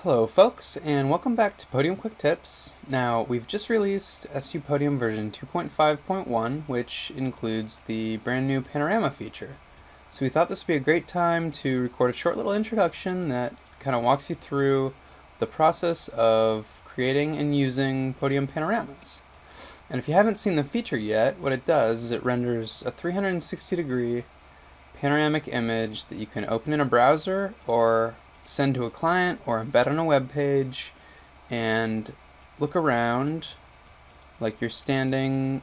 Hello folks, and welcome back to Podium Quick Tips. Now, we've just released SU Podium version 2.5.1, which includes the brand new Panorama feature. So we thought this would be a great time to record a short little introduction that kind of walks you through the process of creating and using Podium Panoramas. And if you haven't seen the feature yet, what it does is it renders a 360-degree panoramic image that you can open in a browser or send to a client or embed on a web page and look around like you're standing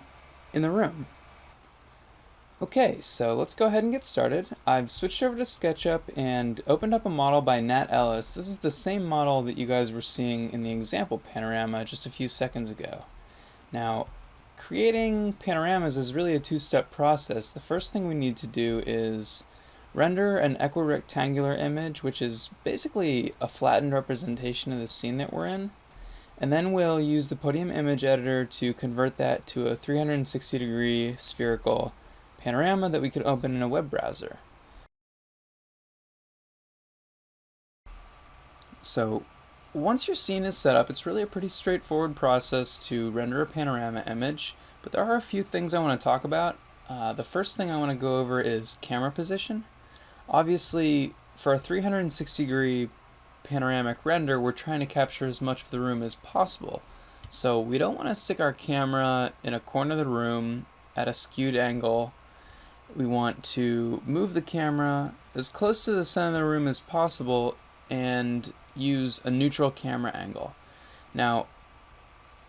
in the room. Okay, so let's go ahead and get started. I've switched over to SketchUp and opened up a model by Nat Ellis. This is the same model that you guys were seeing in the example panorama just a few seconds ago. Now, creating panoramas is really a two-step process. The first thing we need to do is render an equirectangular image, which is basically a flattened representation of the scene that we're in. And then we'll use the Podium image editor to convert that to a 360-degree spherical panorama that we could open in a web browser. So once your scene is set up, it's really a pretty straightforward process to render a panorama image, but there are a few things I want to talk about. The first thing I want to go over is camera position. Obviously, for a 360-degree panoramic render, we're trying to capture as much of the room as possible. So we don't want to stick our camera in a corner of the room at a skewed angle. We want to move the camera as close to the center of the room as possible and use a neutral camera angle. Now,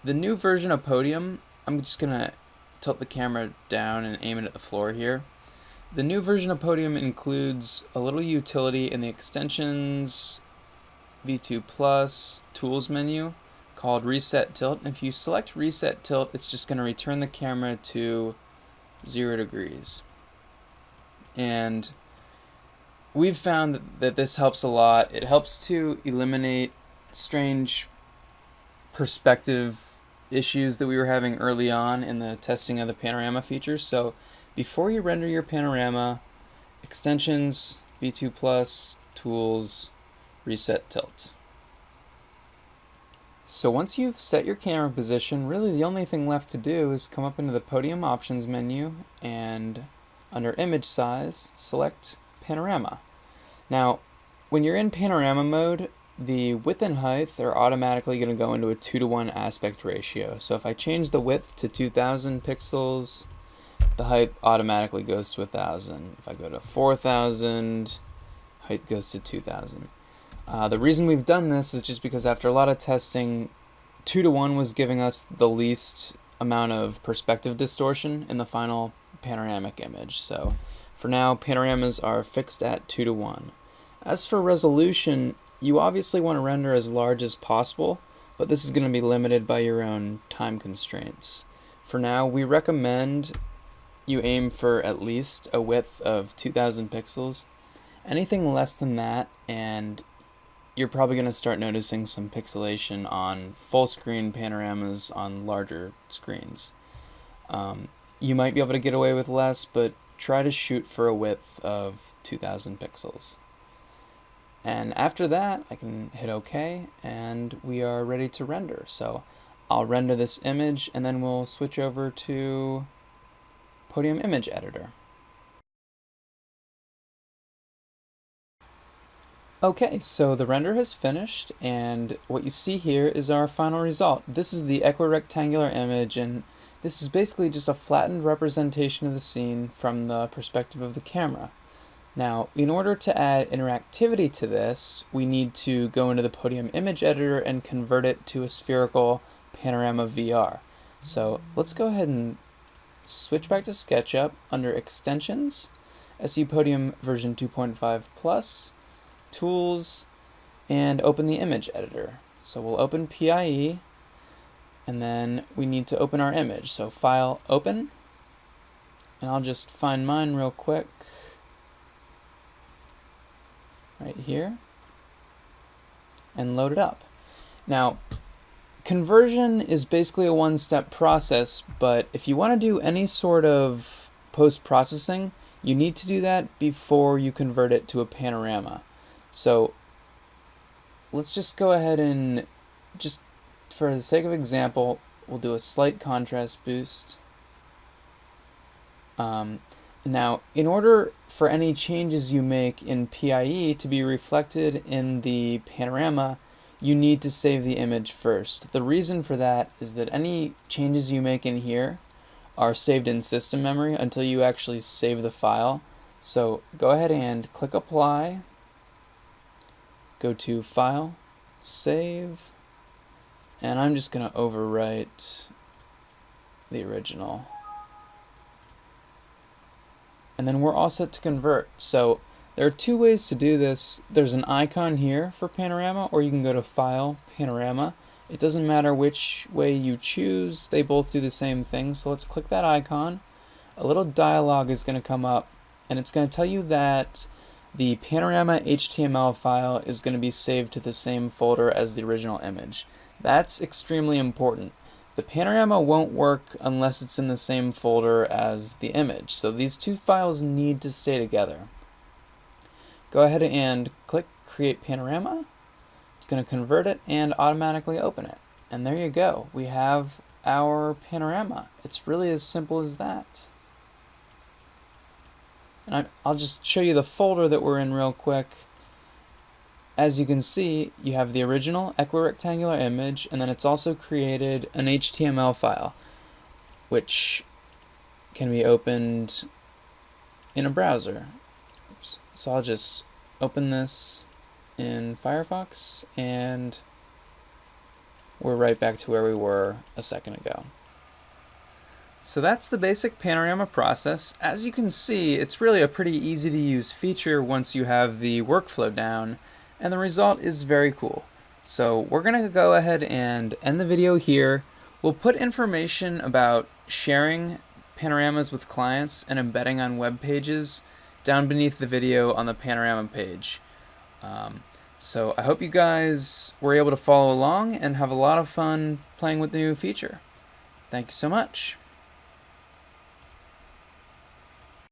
the new version of Podium, I'm just going to tilt the camera down and aim it at the floor here. The new version of Podium includes a little utility in the Extensions V2 Plus Tools menu called Reset Tilt. And if you select Reset Tilt, it's just going to return the camera to 0 degrees. And we've found that this helps a lot. It helps to eliminate strange perspective issues that we were having early on in the testing of the panorama features. So before you render your panorama, Extensions, V2 Plus, Tools, Reset Tilt. So once you've set your camera position, really the only thing left to do is come up into the Podium Options menu and under Image Size, select Panorama. Now, when you're in panorama mode, the width and height are automatically going to go into a 2:1 aspect ratio. So if I change the width to 2000 pixels, the height automatically goes to 1000. If I go to 4000, height goes to 2000. The reason we've done this is just because after a lot of testing, 2:1 was giving us the least amount of perspective distortion in the final panoramic image. So for now, panoramas are fixed at 2:1. As for resolution, you obviously want to render as large as possible, but this is going to be limited by your own time constraints. For now, we recommend you aim for at least a width of 2000 pixels. Anything less than that, and you're probably going to start noticing some pixelation on full screen panoramas on larger screens. You might be able to get away with less, but try to shoot for a width of 2000 pixels. And after that, I can hit OK, and we are ready to render. So I'll render this image, and then we'll switch over to Podium Image Editor. Okay, so the render has finished, and what you see here is our final result. This is the equirectangular image, and this is basically just a flattened representation of the scene from the perspective of the camera. Now, in order to add interactivity to this, we need to go into the Podium Image Editor and convert it to a spherical panorama VR. So let's go ahead and switch back to SketchUp under Extensions, SU Podium version 2.5 Plus, Tools, and open the Image Editor. So we'll open PIE, and then we need to open our image. So File, Open, and I'll just find mine real quick, right here, and load it up. Now, conversion is basically a one-step process, but if you want to do any sort of post-processing, you need to do that before you convert it to a panorama. So let's just go ahead and, just for the sake of example, we'll do a slight contrast boost. Now, in order for any changes you make in PIE to be reflected in the panorama, you need to save the image first. The reason for that is that any changes you make in here are saved in system memory until you actually save the file. So go ahead and click Apply, go to File, Save, and I'm just going to overwrite the original. And then we're all set to convert. So there are two ways to do this. There's an icon here for Panorama, or you can go to File, Panorama. It doesn't matter which way you choose, they both do the same thing. So let's click that icon. A little dialog is going to come up, and it's going to tell you that the Panorama HTML file is going to be saved to the same folder as the original image. That's extremely important. The panorama won't work unless it's in the same folder as the image, so these two files need to stay together. Go ahead and click Create Panorama. It's going to convert it and automatically open it. And there you go. We have our panorama. It's really as simple as that. And I'll just show you the folder that we're in real quick. As you can see, you have the original equirectangular image, and then it's also created an HTML file, which can be opened in a browser. Oops. So I'll just open this in Firefox, and we're right back to where we were a second ago. So that's the basic panorama process. As you can see, it's really a pretty easy to use feature once you have the workflow down, and the result is very cool. So we're going to go ahead and end the video here. We'll put information about sharing panoramas with clients and embedding on web pages down beneath the video on the panorama page. So I hope you guys were able to follow along and have a lot of fun playing with the new feature. Thank you so much.